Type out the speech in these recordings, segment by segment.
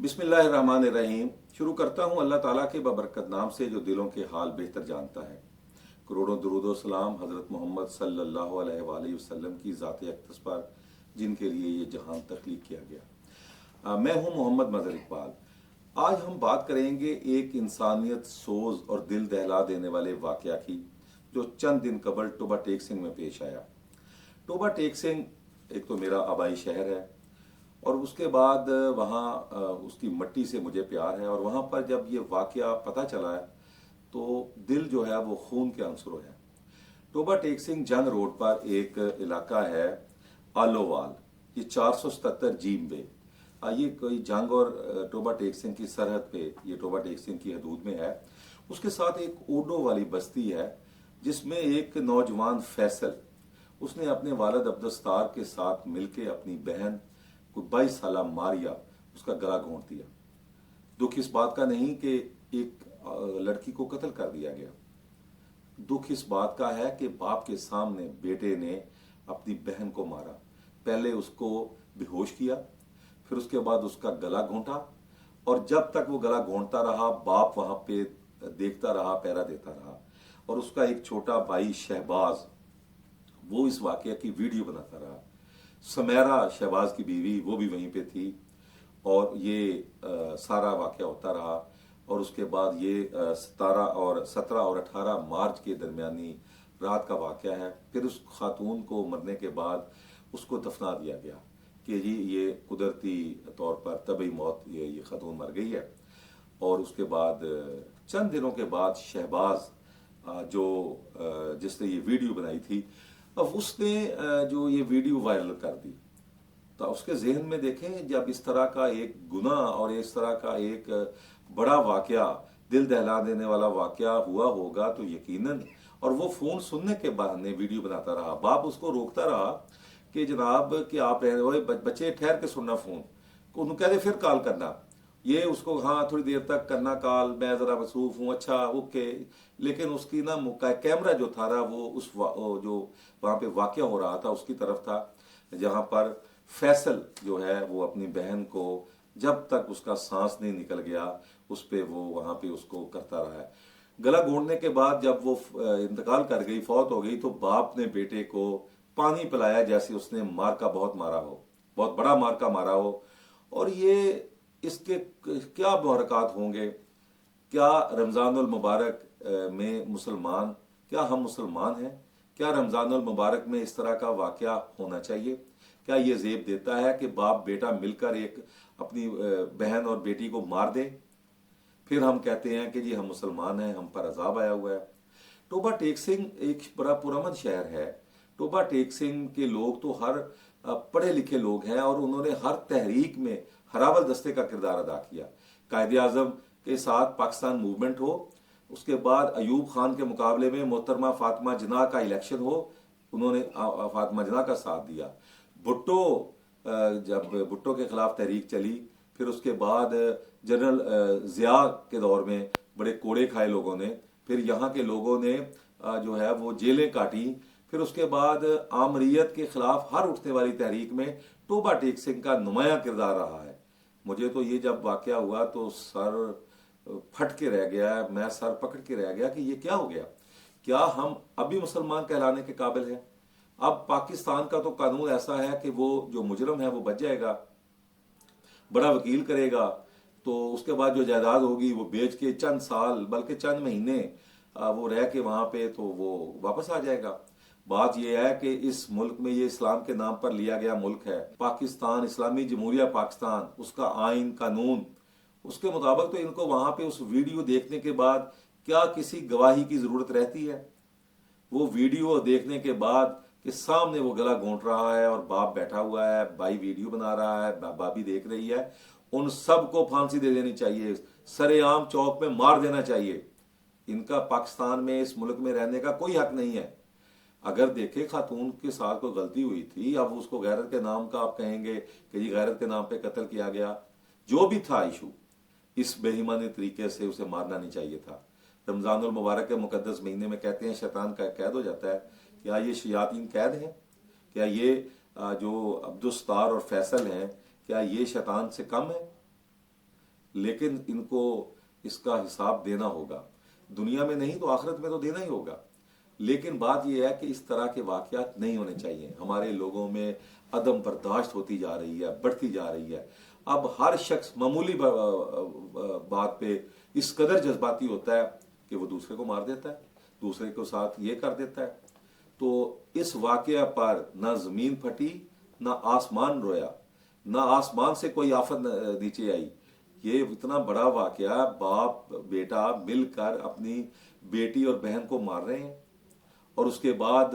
बिस्मिल्लाहिर्रहमानिर्रहीम। शुरू करता हूँ अल्लाह ताला के बबरकत नाम से जो दिलों के हाल बेहतर जानता है। करोड़ों दुरूद सलाम हज़रत मोहम्मद सल्लल्लाहु अलैहि वसल्लम की ज़ात अक़दस पर जिनके लिए ये जहान तख्लीक किया गया। मैं हूँ मोहम्मद मज़हर इकबाल। आज हम बात करेंगे एक इंसानियत सोज और दिल दहला देने वाले वाक़या की जो चंद दिन कबल टोबा टेक सिंह में पेश आया। टोबा टेक सिंह एक तो मेरा आबाई शहर है और उसके बाद वहाँ उसकी मट्टी से मुझे प्यार है, और वहाँ पर जब ये वाक़या पता चला है तो दिल जो है वो खून के आंसू है। टोबा टेक सिंह जंग रोड पर एक इलाका है आलोवाल, ये 477 जीम बे। ये कोई जंग और टोबा टेक सिंह की सरहद पे, ये टोबा टेक सिंह की हदूद में है। उसके साथ एक ओडो वाली बस्ती है जिसमें एक नौजवान फैसल, उसने अपने वालिद अब्दुस्तार के साथ मिलके अपनी बहन को 22 साल मारिया, उसका गला घोंट दिया। दुख इस बात का नहीं कि एक लड़की को कत्ल कर दिया गया, दुख इस बात का है कि बाप के सामने बेटे ने अपनी बहन को मारा। पहले उसको बेहोश किया, फिर उसके बाद उसका गला घोंटा, और जब तक वो गला घोंटता रहा बाप वहां पे देखता रहा, पहरा देता रहा। और उसका एक छोटा भाई शहबाज, वो इस वाकया की वीडियो बनाता रहा। समैरा शहबाज की बीवी, वो भी वहीं पे थी, और ये सारा वाकया होता रहा। और उसके बाद ये 17 और 18 मार्च के दरमियानी रात का वाकया है। फिर उस खातून को मरने के बाद उसको दफना दिया गया कि जी ये कुदरती तौर पर तबी मौत, ये खातून मर गई है। और उसके बाद चंद दिनों के बाद शहबाज जिसने ये वीडियो बनाई थी, अब उसने जो ये वीडियो वायरल कर दी, तो उसके जहन में देखें जब इस तरह का एक गुनाह और इस तरह का एक बड़ा वाकया, दिल दहला देने वाला वाकया हुआ होगा तो यकीनन। और वो फोन सुनने के बहाने वीडियो बनाता रहा, बाप उसको रोकता रहा कि जनाब कि आप रह रहे हो, बच्चे ठहर के सुनना फोन, उन्होंने कह दे फिर कॉल करना। ये उसको हाँ थोड़ी देर तक करना कॉल, मैं जरा मसरूफ हूँ, अच्छा ओके। लेकिन उसकी ना कैमरा जो था ना वो जो वहां पे वाकया हो रहा था उसकी तरफ था, जहां पर फैसल जो है वो अपनी बहन को जब तक उसका सांस नहीं निकल गया उस पे वो वहां पे उसको करता रहा है। गला घोंटने के बाद जब वो इंतकाल कर गई, फौत हो गई, तो बाप ने बेटे को पानी पिलाया जैसे उसने मार का बहुत मारा हो, बहुत बड़ा मार का मारा हो। और ये इसके क्या बरक़ात होंगे? क्या रमज़ानुल मुबारक में मुसलमान, क्या हम मुसलमान हैं? क्या रमज़ानुल मुबारक में इस तरह का वाकया होना चाहिए? क्या ये ज़ेब देता है कि बाप बेटा मिलकर एक अपनी बहन और बेटी को मार दे, फिर हम कहते हैं कि जी हम मुसलमान हैं, हम पर अजाब आया हुआ है? टोबा टेक सिंह एक बड़ा पुरअमन शहर है। टोबा टेक सिंह के लोग तो हर पढ़े लिखे लोग हैं, और उन्होंने हर तहरीक में हरावल दस्ते का किरदार अदा किया। कायदे आजम के साथ पाकिस्तान मूवमेंट हो, उसके बाद अयूब खान के मुकाबले में मोहतरमा फातिमा जिन्ना का इलेक्शन हो, उन्होंने फातिमा जिन्ना का साथ दिया। भुट्टो, जब भुट्टो के खिलाफ तहरीक चली, फिर उसके बाद जनरल जिया के दौर में बड़े कोड़े खाए लोगों ने, फिर यहाँ के लोगों ने जो है वो जेलें काटी। फिर उसके बाद आमरीयत के खिलाफ हर उठने वाली तहरीक में टोबा टेक सिंह का नुमाया किरदार रहा है। मुझे तो ये जब वाकया हुआ तो सर फट के रह गया, मैं सर पकड़ के रह गया कि ये क्या हो गया? क्या हम अभी मुसलमान कहलाने के काबिल हैं? अब पाकिस्तान का तो कानून ऐसा है कि वो जो मुजरम है वो बच जाएगा, बड़ा वकील करेगा, तो उसके बाद जो जायदाद होगी वो बेच के चंद साल बल्कि चंद महीने वो रह के वहां पे तो वो वापस आ जाएगा। बात यह है कि इस मुल्क में ये इस्लाम के नाम पर लिया गया मुल्क है पाकिस्तान, इस्लामी जमहूरिया पाकिस्तान, उसका आइन कानून, उसके मुताबिक तो इनको वहां पे उस वीडियो देखने के बाद क्या किसी गवाही की जरूरत रहती है? वो वीडियो देखने के बाद कि सामने वो गला घोंट रहा है और बाप बैठा हुआ है, भाई वीडियो बना रहा है, भाभी देख रही है, उन सबको फांसी दे देनी चाहिए, सरेआम चौक में मार देना चाहिए। इनका पाकिस्तान में, इस मुल्क में रहने का कोई हक नहीं है। अगर देखे खातून के साथ कोई गलती हुई थी, अब उसको गैरत के नाम का आप कहेंगे कि जी गैरत के नाम पे कत्ल किया गया, जो भी था इशू, इस बेईमानी तरीके से उसे मारना नहीं चाहिए था। रमजानुल मुबारक के मुकद्दस महीने में कहते हैं शैतान का कैद हो जाता है। क्या ये शयातीन कैद हैं? क्या ये जो अब्दुस्तार और फैसल हैं, क्या ये शैतान से कम है? लेकिन इनको इसका हिसाब देना होगा, दुनिया में नहीं तो आखिरत में तो देना ही होगा। लेकिन बात यह है कि इस तरह के वाकयात नहीं होने चाहिए। हमारे लोगों में अदम बर्दाश्त होती जा रही है, बढ़ती जा रही है। अब हर शख्स मामूली बात पे इस कदर जज्बाती होता है कि वो दूसरे को मार देता है, दूसरे के साथ ये कर देता है। तो इस वाकया पर ना जमीन फटी, ना आसमान रोया, ना आसमान से कोई आफत नीचे आई। ये इतना बड़ा वाकया, बाप बेटा मिलकर अपनी बेटी और बहन को मार रहे हैं और उसके बाद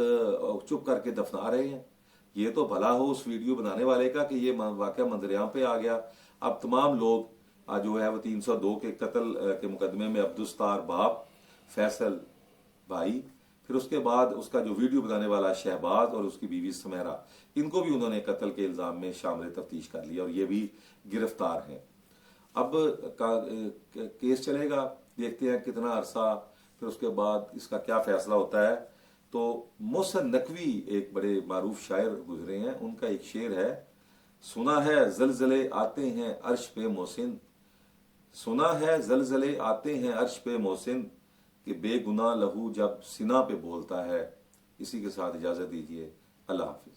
चुप करके दफना रहे हैं। ये तो भला हो उस वीडियो बनाने वाले का कि ये वाकया मंजरेआम पे आ गया। अब तमाम लोग जो है वो 302 के कत्ल के मुकदमे में अब्दुस्तार बाप, फैसल भाई, फिर उसके बाद उसका जो वीडियो बनाने वाला शहबाज और उसकी बीवी सुमेरा, इनको भी उन्होंने कत्ल के इल्जाम में शामिल तफ्तीश कर लिया और ये भी गिरफ्तार हैं। अब केस चलेगा, देखते हैं कितना अरसा, फिर उसके बाद इसका क्या फैसला होता है। तो मोहसिन नकवी एक बड़े मारूफ शायर गुजरे हैं, उनका एक शेर है, सुना है जलजले आते हैं अर्श पे मोहसिन, सुना है जलजले आते हैं अर्श पे मोहसिन, कि बेगुनाह लहू जब सिना पे बोलता है। इसी के साथ इजाजत दीजिए, अल्लाह हाफिज।